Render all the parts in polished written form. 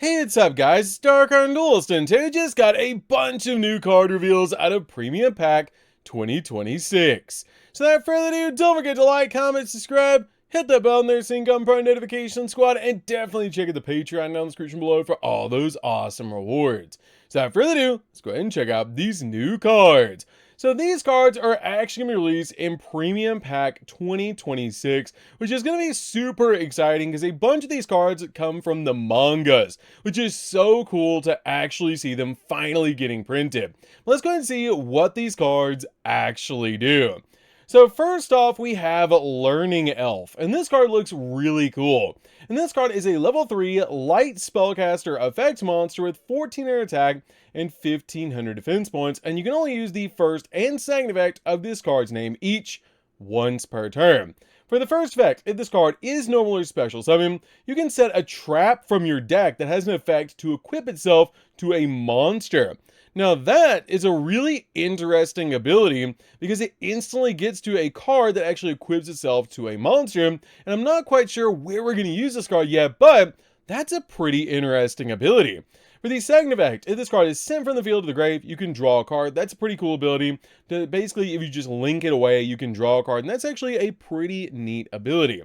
Hey, what's up guys, it's DarkArmedDuelist, and today we just got a bunch of new card reveals out of Premium Pack 2026. So without further ado, don't forget to like, comment, subscribe, hit that bell in there so you can become part of the notification squad, and definitely check out the Patreon down in the description below for all those awesome rewards. So without further ado, let's go ahead and check out these new cards. So these cards are actually going to be released in Premium Pack 2026, which is going to be super exciting because a bunch of these cards come from the mangas, which is so cool to actually see them finally getting printed. Let's go ahead and see what these cards actually do. So first off, we have Learning Elf, and this card looks really cool. And this card is a level 3 light spellcaster effect monster with 1400 attack and 1500 defense points, and you can only use the first and second effect of this card's name each once per turn. For the first effect, if this card is normally special summon, you can set a trap from your deck that has an effect to equip itself to a monster. Now that is a really interesting ability because it instantly gets to a card that actually equips itself to a monster, and I'm not quite sure where we're going to use this card yet, but that's a pretty interesting ability. For the second effect, if this card is sent from the field to the grave, you can draw a card. That's a pretty cool ability. Basically, if you just link it away, you can draw a card, and that's actually a pretty neat ability.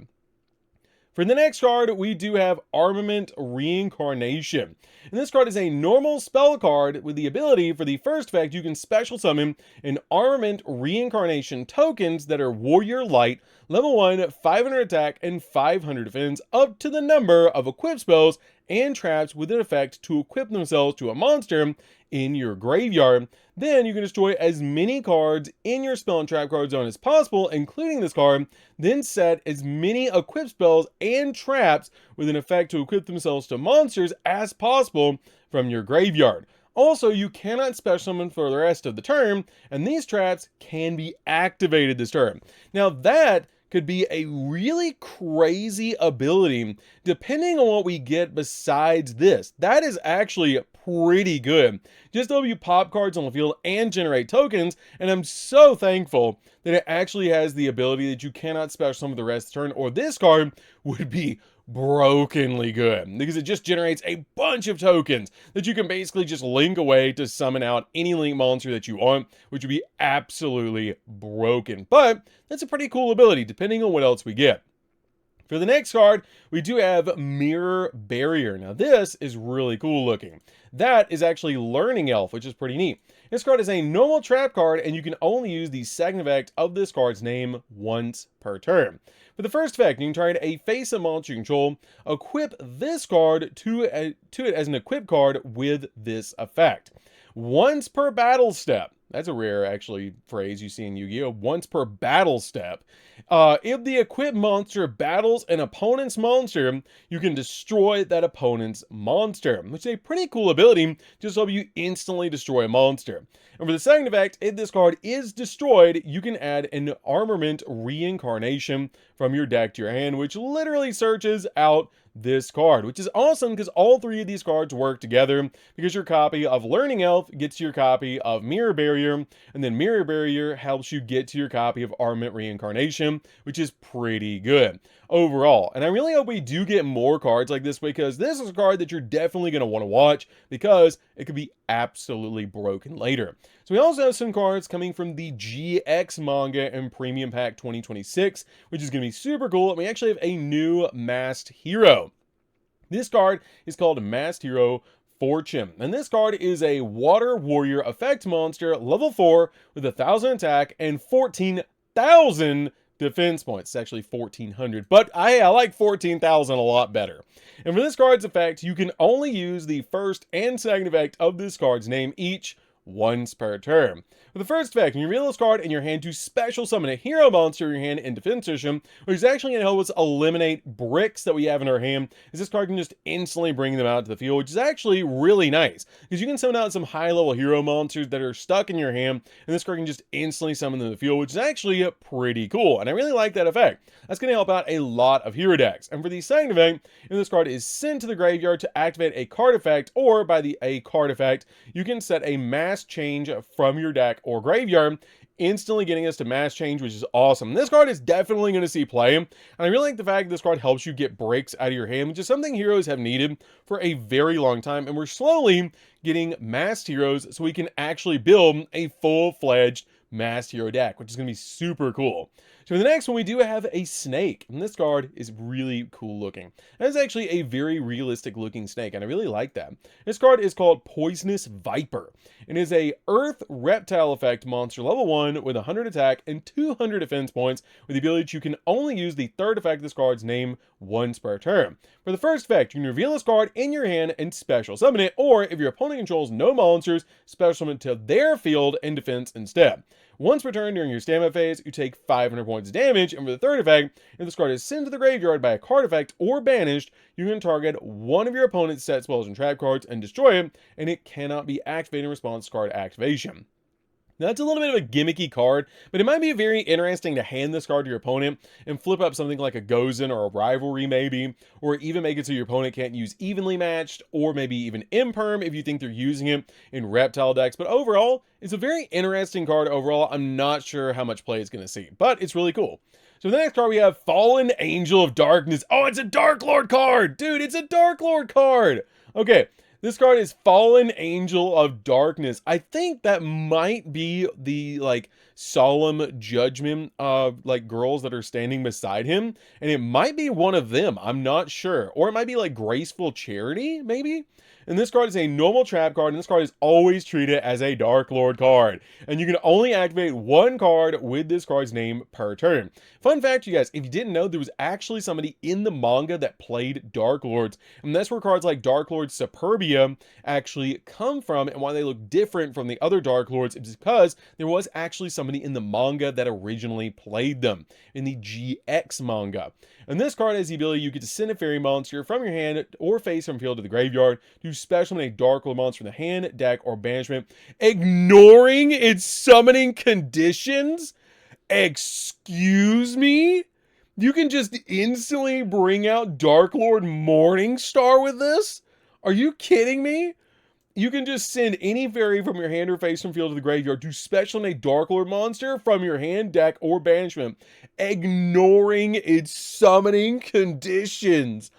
For the next card, we do have Armament Reincarnation. And this card is a normal spell card with the ability for the first effect, you can special summon an Armament Reincarnation tokens that are Warrior Light, level 1, 500 attack, and 500 defense, up to the number of equipped spells and traps with an effect to equip themselves to a monster in your graveyard. Then you can destroy as many cards in your spell and trap card zone as possible, including this card, then set as many equipped spells and traps with an effect to equip themselves to monsters as possible from your graveyard. Also, you cannot special summon for the rest of the turn, and these traps can be activated this turn. Now that could be a really crazy ability depending on what we get besides this. That is actually pretty good. Just to help you pop cards on the field and generate tokens, and I'm so thankful that it actually has the ability that you cannot special summon the rest of the turn, or this card would be brokenly good because it just generates a bunch of tokens that you can basically just link away to summon out any link monster that you want, which would be absolutely broken. But that's a pretty cool ability depending on what else we get. For the next card, we do have Mirror Barrier. Now this is really cool looking. That is actually Learning Elf, which is pretty neat. This card is a normal trap card, and you can only use the second effect of this card's name once per turn. For the first effect, you can target a face of monster you control, equip this card to it as an equipped card with this effect. Once per battle step. That's a rare, actually, phrase you see in Yu-Gi-Oh! Once per battle step. If the equipped monster battles an opponent's monster, you can destroy that opponent's monster, which is a pretty cool ability just to help you instantly destroy a monster. And for the second effect, if this card is destroyed, you can add an Armament Reincarnation from your deck to your hand, which literally searches out this card, which is awesome because all three of these cards work together because your copy of Learning Elf gets your copy of Mirror Barrier, and then Mirror Barrier helps you get to your copy of Armament Reincarnation, which is pretty good overall. And I really hope we do get more cards like this because this is a card that you're definitely going to want to watch because it could be absolutely broken later. So we also have some cards coming from the GX manga in Premium Pack 2026, which is going to be super cool. And we actually have a new Masked Hero. This card is called Masked Hero Fortune, and this card is a Water Warrior effect monster, level 4 with 1000 attack and 14,000 defense points. It's actually 1400, but I like 14,000 a lot better. And for this card's effect, you can only use the first and second effect of this card's name each once per turn. For the first effect, you reveal this card in your hand to special summon a hero monster in your hand in defense position, which is actually going to help us eliminate bricks that we have in our hand, as this card can just instantly bring them out to the field, which is actually really nice, because you can summon out some high-level hero monsters that are stuck in your hand, and this card can just instantly summon them to the field, which is actually pretty cool, and I really like that effect. That's going to help out a lot of hero decks. And for the second effect, if this card is sent to the graveyard to activate a card effect, or by a card effect, you can set a mass change from your deck or graveyard instantly getting us to mass change, which is awesome. This card is definitely going to see play, and I really like the fact that this card helps you get breaks out of your hand, which is something heroes have needed for a very long time, and we're slowly getting masked heroes so we can actually build a full-fledged masked hero deck, which is going to be super cool. So the next one, we do have a snake, and this card is really cool looking. That is actually a very realistic looking snake, and I really like that. This card is called Poisonous Viper. It is a Earth Reptile effect monster level 1 with 100 attack and 200 defense points, with the ability that you can only use the third effect of this card's name once per turn. For the first effect, you can reveal this card in your hand and special summon it, or if your opponent controls no monsters, special summon it to their field and defense instead. Once per turn during your stamina phase, you take 500 points of damage, and for the third effect, if this card is sent to the graveyard by a card effect or banished, you can target one of your opponent's set spells and trap cards and destroy it, and it cannot be activated in response to card activation. Now, that's a little bit of a gimmicky card, but it might be very interesting to hand this card to your opponent and flip up something like a Gozen or a Rivalry maybe, or even make it so your opponent can't use evenly matched, or maybe even Imperm if you think they're using it in Reptile decks. But overall, it's a very interesting card overall. I'm not sure how much play it's going to see, but it's really cool. So the next card we have Fallen Angel of Darkness. Oh, it's a Dark Lord card! Dude, it's a Dark Lord card! Okay. This card is Fallen Angel of Darkness. I think that might be the, like, solemn judgment of, like, girls that are standing beside him. And it might be one of them. I'm not sure. Or it might be, like, Graceful Charity, maybe? And this card is a normal trap card, and this card is always treated as a Dark Lord card. And you can only activate one card with this card's name per turn. Fun fact, you guys, if you didn't know, there was actually somebody in the manga that played Dark Lords. And that's where cards like Dark Lord Superbia actually come from, and why they look different from the other Dark Lords is because there was actually somebody in the manga that originally played them, in the GX manga. And this card has the ability, you get to send a fairy monster from your hand or face from field to the graveyard to special summon a Dark Lord monster from the hand, deck, or banishment, ignoring its summoning conditions. Excuse me? You can just instantly bring out Dark Lord Morningstar with this? Are you kidding me? You can just send any fairy from your hand or face from field to the graveyard to special summon a Dark Lord monster from your hand, deck, or banishment, ignoring its summoning conditions.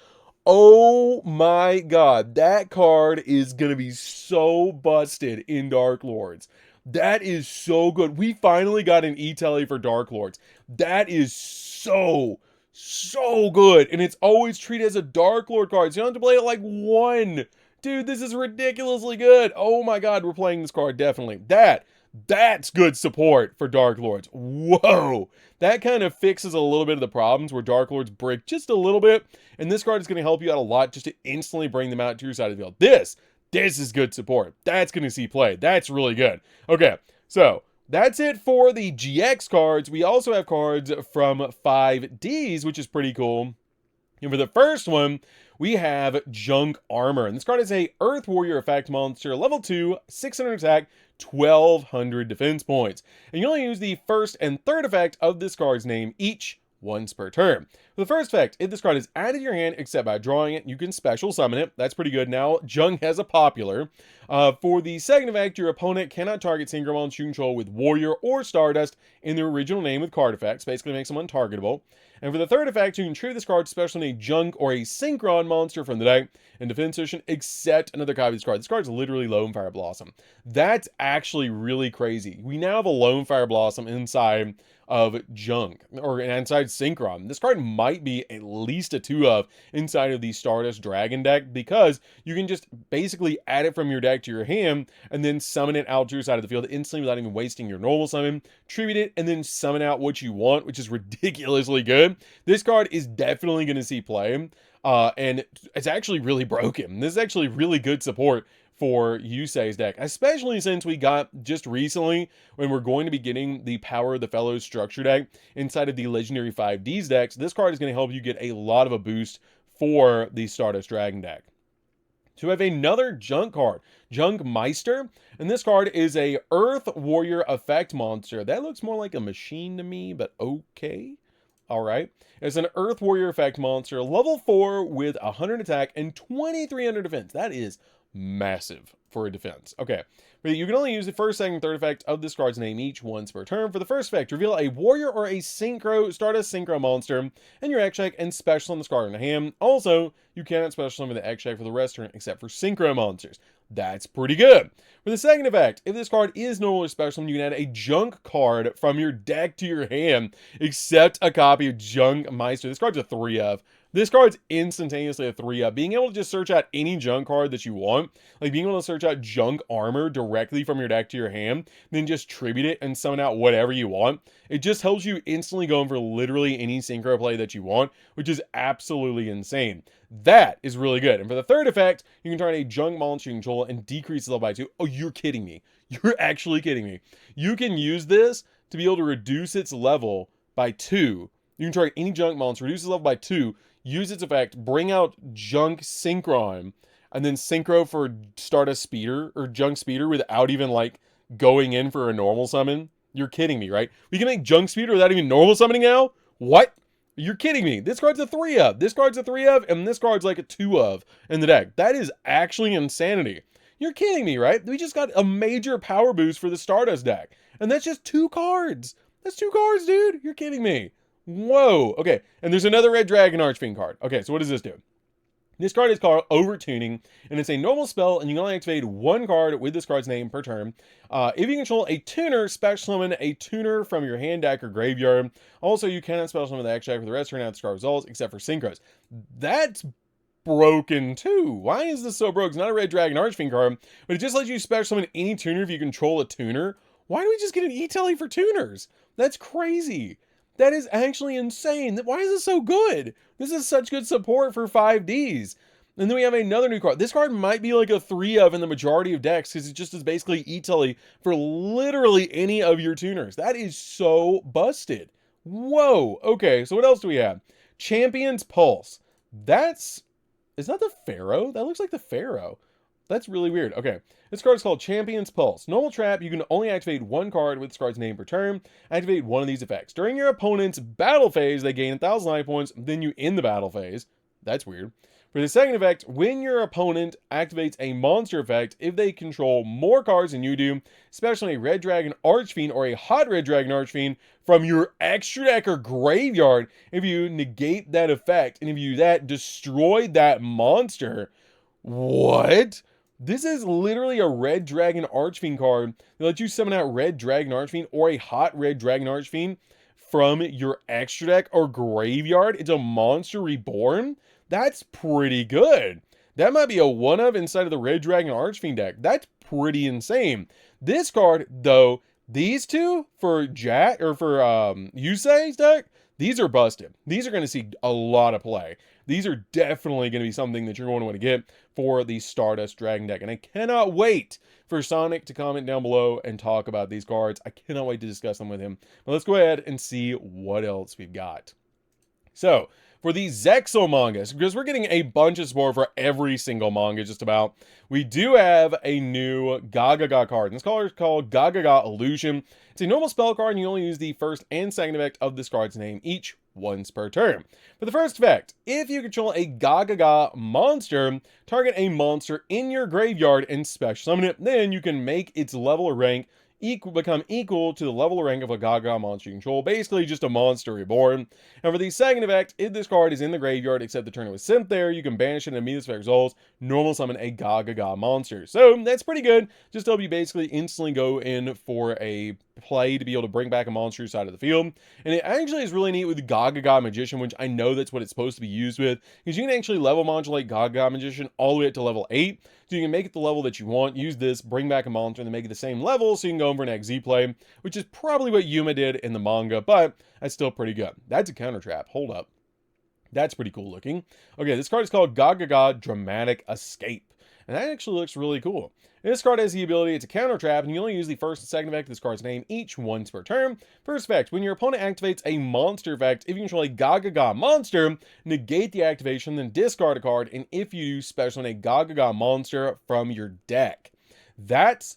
Oh my god, that card is going to be so busted in Dark Lords. That is so good. We finally got an E-Telly for Dark Lords. That is so good. And it's always treated as a Dark Lord card, so you don't have to play it like one. Dude, this is ridiculously good. Oh my god, we're playing this card, definitely. That's good support for Dark Lords. Whoa. That kind of fixes a little bit of the problems where Dark Lords break just a little bit. And this card is going to help you out a lot just to instantly bring them out to your side of the field. This is good support. That's going to see play. That's really good. Okay, so that's it for the GX cards. We also have cards from 5Ds, which is pretty cool. And for the first one, we have Junk Armor. And this card is a Earth Warrior effect monster, level 2, 600 attack, 1200 defense points. And you only use the first and third effect of this card's name each once per turn. For the first effect, if this card is added to your hand except by drawing it, you can special summon it. That's pretty good. Now, Junk has a popular. For the second effect, your opponent cannot target synchro monsters you control with Warrior or Stardust in their original name with card effects. Basically makes them untargetable. And for the third effect, you can trigger this card to special summon a Junk or a Synchron monster from the deck in defense position, except another copy of this card. This card is literally Lone Fire Blossom. That's actually really crazy. We now have a Lone Fire Blossom inside of Junk, or inside Synchron. This card might be at least a 2-of inside of the Stardust Dragon deck, because you can just basically add it from your deck to your hand, and then summon it out to your side of the field instantly without even wasting your normal summon, tribute it, and then summon out what you want, which is ridiculously good. This card is definitely going to see play, and it's actually really broken. This is actually really good support for Yusei's deck, especially since we got just recently, when we're going to be getting the Power of the Fellows structure deck inside of the Legendary 5Ds decks. This card is going to help you get a lot of a boost for the Stardust Dragon deck. So we have another Junk card, Junk Meister, and this card is a Earth Warrior effect monster. That looks more like a machine to me, but okay. Alright, it's an Earth Warrior effect monster, level 4 with 100 attack and 2300 defense. That is massive for a defense. Okay, but you can only use the first, second, third effect of this card's name each once per turn. For the first effect, reveal a warrior or a synchro, Stardust synchro monster in your X check and special summon this card in the hand. Also, you cannot special summon the X check for the rest of the turn except for synchro monsters. That's pretty good. For the second effect, if this card is normal or special summon, you can add a junk card from your deck to your hand, except a copy of Junk Meister. This card's a 3-of. This card's instantaneously a 3-up. Being able to just search out any junk card that you want, like being able to search out junk armor directly from your deck to your hand, then just tribute it and summon out whatever you want. It just helps you instantly go in for literally any synchro play that you want, which is absolutely insane. That is really good. And for the third effect, you can turn a junk monster you control and decrease the level by 2. Oh, you're kidding me. You're actually kidding me. You can use this to be able to reduce its level by 2. You can target any junk monster, reduce its level by 2, use its effect, bring out Junk Synchron, and then Synchro for Stardust Speeder, or Junk Speeder without even, like, going in for a normal summon. You're kidding me, right? We can make Junk Speeder without even normal summoning now? What? You're kidding me. This card's a 3-of. This card's a 3-of, and this card's like a 2-of in the deck. That is actually insanity. You're kidding me, right? We just got a major power boost for the Stardust deck. And that's just 2 cards. That's 2 cards, dude. You're kidding me. Whoa. Okay, and there's another Red Dragon Archfiend card. Okay, so what does this do? This card is called Overtuning, and it's a normal spell, and you can only activate 1 card with this card's name per turn. If you control a tuner, special summon a tuner from your hand, deck, or graveyard. Also, you cannot special summon the X check for the rest of the turn after this card results, except for synchros. That's broken too. Why is this so broke? It's not a Red Dragon Archfiend card, but it just lets you special summon any tuner if you control a tuner. Why do we just get an E-Telly for tuners? That's crazy. That is actually insane. Why is this so good? This is such good support for 5Ds. And then we have another new card. This card might be like a 3-of in the majority of decks because it just is basically E-Telly for literally any of your tuners. That is so busted. Whoa. Okay, so what else do we have? Champion's Pulse. Is that the Pharaoh? That looks like the Pharaoh. That's really weird. Okay, this card is called Champion's Pulse. Normal trap, you can only activate 1 card with this card's name per turn. Activate one of these effects. During your opponent's battle phase, they gain 1,000 life points, then you end the battle phase. That's weird. For the second effect, when your opponent activates a monster effect, if they control more cards than you do, especially a Red Dragon Archfiend or a Hot Red Dragon Archfiend from your extra deck or graveyard, if you negate that effect, and if you destroy that monster, what? This is literally a Red Dragon Archfiend card that lets you summon out Red Dragon Archfiend or a Hot Red Dragon Archfiend from your extra deck or graveyard. It's a monster reborn. That's pretty good. That might be a 1-of inside of the Red Dragon Archfiend deck. That's pretty insane. This card, though, these two for Jack or for Yusei's deck, these are busted. These are going to see a lot of play. These are definitely going to be something that you're going to want to get for the Stardust Dragon deck. And I cannot wait for Sonic to comment down below and talk about these cards. I cannot wait to discuss them with him. But let's go ahead and see what else we've got. So, for the Zexal mangas, because we're getting a bunch of support for every single manga just about, we do have a new Gagaga card. And this card is called Gagaga Illusion. It's a normal spell card, and you only use the first and second effect of this card's name each once per turn. For the first effect, if you control a Gagaga monster, target a monster in your graveyard and special summon it, then you can make its level or rank become equal to the level or rank of a Gaga monster you control. Basically just a monster reborn. And for the second effect, if this card is in the graveyard except the turn it was sent there, you can banish it and immediately effect results, normal summon a Gaga monster. So that's pretty good. Just to help you basically instantly go in for a play to be able to bring back a monster side of the field. And it actually is really neat with Gaga Magician, which I know that's what it's supposed to be used with, because you can actually level modulate Gaga Magician all the way up to level 8. So you can make it the level that you want, use this, bring back a monster, and then make it the same level so you can go over an XZ play, which is probably what Yuma did in the manga, but that's still pretty good. That's a counter trap. Hold up. That's pretty cool looking. Okay, this card is called Gagaga Dramatic Escape, and that actually looks really cool. And this card has the ability, it's a counter trap, and you only use the first and second effect of this card's name each once per turn. First effect, when your opponent activates a monster effect, if you control a Gagaga monster, negate the activation, then discard a card, and if you do, special summon a Gagaga monster from your deck. That's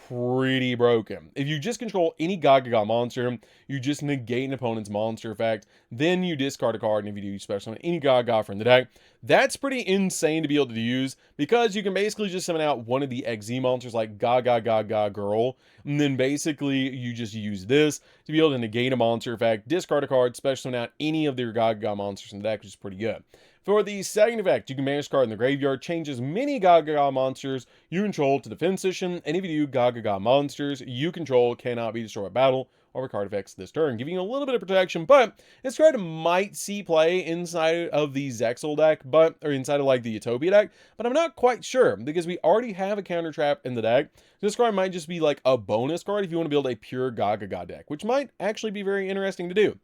pretty broken. If you just control any Gaga monster, you just negate an opponent's monster effect, then you discard a card, and if you do, you special summon any Gaga from the deck. That's pretty insane to be able to use, because you can basically just summon out one of the XZ monsters like Gaga Gaga Girl, and then basically you just use this to be able to negate a monster effect, discard a card, special summon out any of their Gaga monsters in the deck, which is pretty good. For the second effect, you can banish a card in the graveyard, change as many Gaga monsters you control to the defense position, and if you do, Gaga monsters you control cannot be destroyed by battle or card effects this turn, giving you a little bit of protection. But this card might see play inside of the Zexal deck, or inside of like the Utopia deck, but I'm not quite sure, because we already have a counter trap in the deck. This card might just be like a bonus card if you want to build a pure Gaga deck, which might actually be very interesting to do.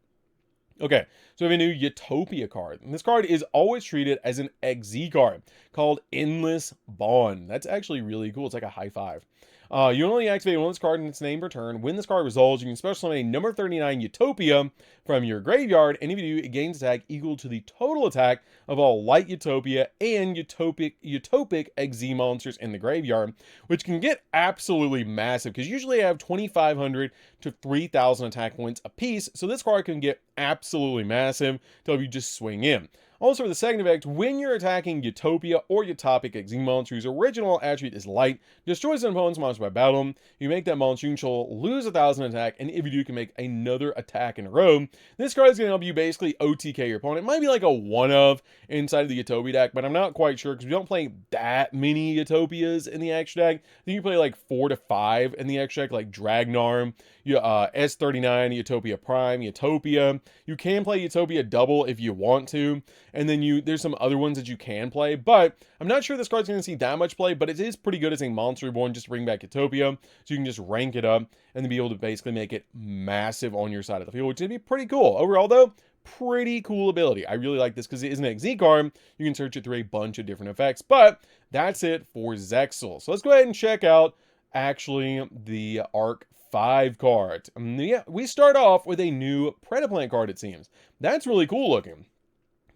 Okay, so we have a new Utopia card. And this card is always treated as an XZ card called Endless Bond. That's actually really cool. It's like a high five. You only activate one of this card in its name per turn. When this card resolves, you can special summon a number 39 Utopia from your graveyard, and if you do, it gains attack equal to the total attack of all light Utopia and utopic XZ monsters in the graveyard, which can get absolutely massive, because usually I have 2,500 to 3,000 attack points a piece, so this card can get absolutely massive until you just swing in. Also, for the second effect, when you're attacking Utopia or Utopic XZ monster whose original attribute is light, destroys an opponent's monster by battle, you make that monster you control lose 1,000 attack, and if you do, you can make another attack in a row. This card is going to help you basically OTK your opponent. It might be like a one-of inside of the Utopia deck, but I'm not quite sure, because we don't play that many Utopias in the extra deck. I think you play like 4 to 5 in the extra deck, like Dragnarm, S39, Utopia Prime, Utopia. You can play Utopia double if you want to, and then there's some other ones that you can play, but I'm not sure this card's going to see that much play, but it is pretty good as a monster reborn just to bring back Utopia, so you can just rank it up and then be able to basically make it massive on your side of the field, which would be pretty cool. Overall though, pretty cool ability. I really like this because it is an XZ card. You can search it through a bunch of different effects, but that's it for Zexal. So let's go ahead and check out actually the Arc 5 cards. Yeah, we start off with a new Predaplant card, it seems. That's really cool looking.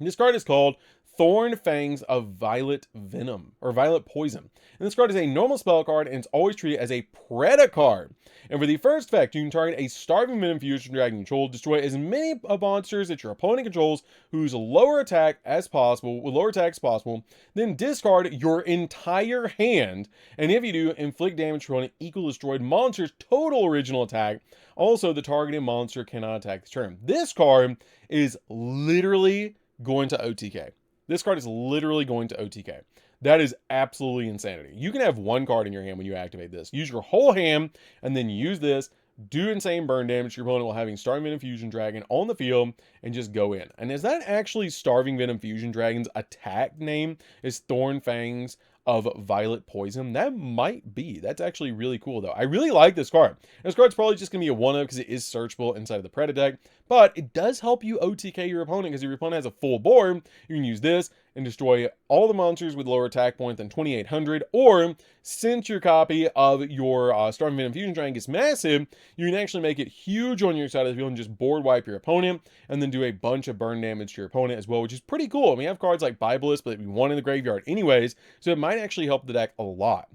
This card is called Thorn Fangs of Violet Venom, or Violet Poison. And this card is a normal spell card, and it's always treated as a Preda card. And for the first effect, you can target a Starving Venom Fusion Dragon control, destroy as many monsters that your opponent controls whose lower attack as possible, then discard your entire hand. And if you do, inflict damage to an equal destroyed monster's total original attack. Also, the targeted monster cannot attack this turn. This card is literally going to OTK. This card is literally going to OTK. That is absolutely insanity. You can have one card in your hand when you activate this. Use your whole hand, and then use this, do insane burn damage to your opponent while having Starving Venom Fusion Dragon on the field, and just go in. And is that actually Starving Venom Fusion Dragon's attack name? Is Thorn Fangs of Violet Poison? That might be. That's actually really cool though. I really like this card. This card's probably just going to be a one-of because it is searchable inside of the Preda deck, but it does help you OTK your opponent, because if your opponent has a full board, you can use this and destroy all the monsters with lower attack point than 2,800, or since your copy of your Starving Venom Fusion Dragon gets massive, you can actually make it huge on your side of the field and just board wipe your opponent, and then do a bunch of burn damage to your opponent as well, which is pretty cool. We have cards like Bibelist, but we want in the graveyard anyways, so it might actually help the deck a lot.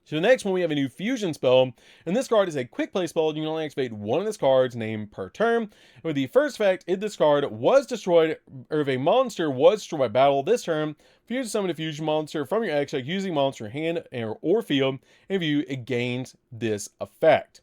So the next one, we have a new fusion spell, and this card is a quick play spell. You can only activate one of this card's name per turn. And with the first effect, if this card was destroyed, or if a monster was destroyed by battle this turn, fusion summon a fusion monster from your extra deck using monster hand or field, and if you, it gains this effect.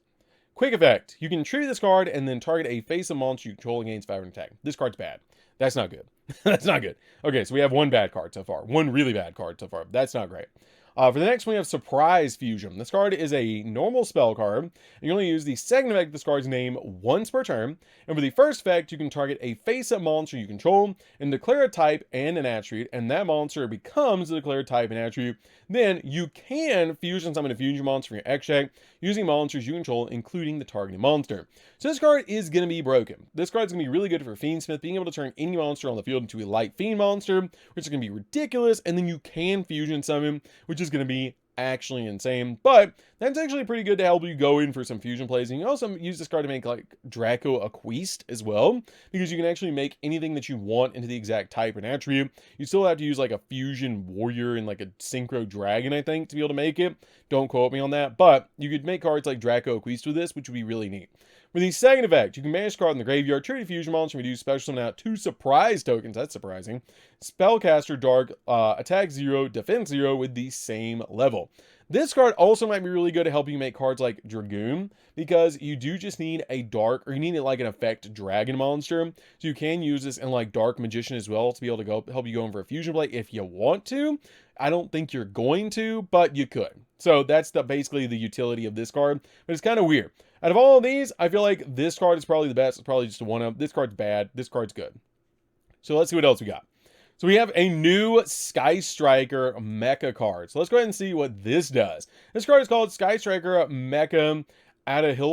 Quick effect, you can tribute this card and then target a face-up monster you control and gains 500 attack. This card's bad. That's not good. That's not good. Okay, so we have one bad card so far. One really bad card so far. That's not great. For the next one, we have Surprise Fusion. This card is a normal spell card, and you only use the second effect of this card's name once per turn. And for the first effect, you can target a face-up monster you control and declare a type and an attribute, and that monster becomes the declared type and attribute. Then you can fusion summon a fusion monster from your extra deck using monsters you control, including the targeted monster. So this card is going to be broken. This card is going to be really good for Fiendsmith, being able to turn any monster on the field into a light fiend monster, which is going to be ridiculous, and then you can fusion summon, which is going to be actually insane, but that's actually pretty good to help you go in for some fusion plays. And you also use this card to make like Draco Acquist as well, because you can actually make anything that you want into the exact type and attribute. You still have to use like a fusion warrior and like a synchro dragon, I think, to be able to make it. Don't quote me on that, but you could make cards like Draco Acquist with this, which would be really neat. With the second effect, you can banish a card in the graveyard, trigger a fusion monster, and reduce special summon out 2 surprise tokens. That's surprising. Spellcaster Dark, attack 0, defense 0 with the same level. This card also might be really good to help you make cards like Dragoon, because you do just need a dark, or you need like an effect dragon monster. So you can use this in like Dark Magician as well to be able to go help you go in for a fusion play if you want to. I don't think you're going to, but you could. So that's basically the utility of this card, but it's kind of weird. Out of all of these, I feel like this card is probably the best. It's probably just a one-up. This card's bad. This card's good. So let's see what else we got. So we have a new Sky Striker Mecha card. So let's go ahead and see what this does. This card is called Sky Striker Mecha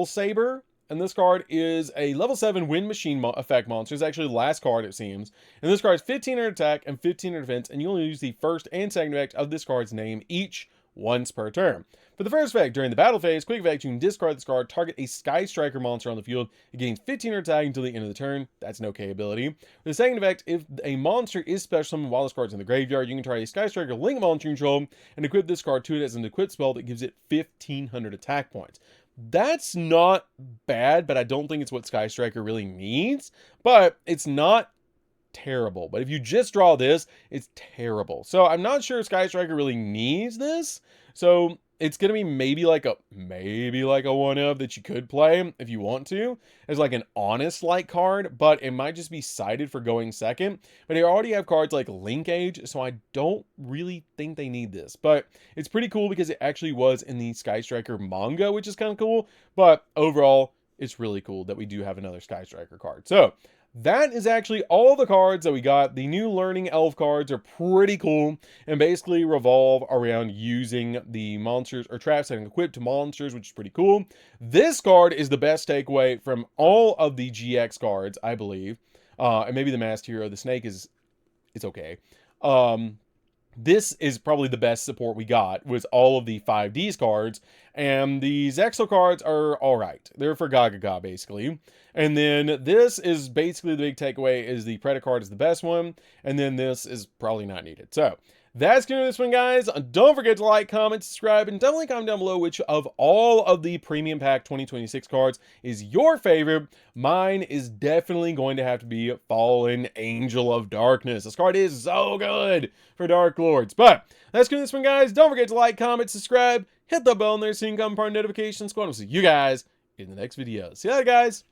Saber. And this card is a level 7 Wind Machine effect monster. It's actually the last card, it seems. And this card is 1500 attack and 1500 defense. And you only use the first and second effect of this card's name each once per turn. For the first effect, during the battle phase, quick effect, you can discard this card, target a Sky Striker monster on the field. It gains 1500 attack until the end of the turn. That's an okay ability. For the second effect, if a monster is special summoned while this card's in the graveyard, you can target a Sky Striker Link monster control and equip this card to it as an equipped spell that gives it 1500 attack points. That's not bad, but I don't think it's what Sky Striker really needs. But it's not terrible. But if you just draw this, it's terrible. So I'm not sure Sky Striker really needs this. So it's going to be maybe like a one of that you could play if you want to as like an honest like card, but it might just be cited for going second. But they already have cards like Linkage, so I don't really think they need this. But it's pretty cool because it actually was in the Sky Striker manga, which is kind of cool. But overall, it's really cool that we do have another Sky Striker card. So that is actually all the cards that we got. The new Learning Elf cards are pretty cool and basically revolve around using the monsters or traps that are equipped to monsters, which is pretty cool. This card is the best takeaway from all of the GX cards, I believe. And maybe the Masked Hero. The Snake it's okay. This is probably the best support we got, was all of the 5Ds cards, and the Zexal cards are alright. They're for Gaga, basically. And then this is basically the big takeaway, is the Predator card is the best one, and then this is probably not needed. So that's gonna do this one, guys. Don't forget to like, comment, subscribe, and definitely comment down below which of all of the Premium Pack 2026 cards is your favorite. Mine is definitely going to have to be Fallen Angel of Darkness. This card is so good for Dark Lords. But that's gonna do this one, guys. Don't forget to like, comment, subscribe, hit the bell in there so you can come part of notifications. We'll see you guys in the next video. See you later, guys.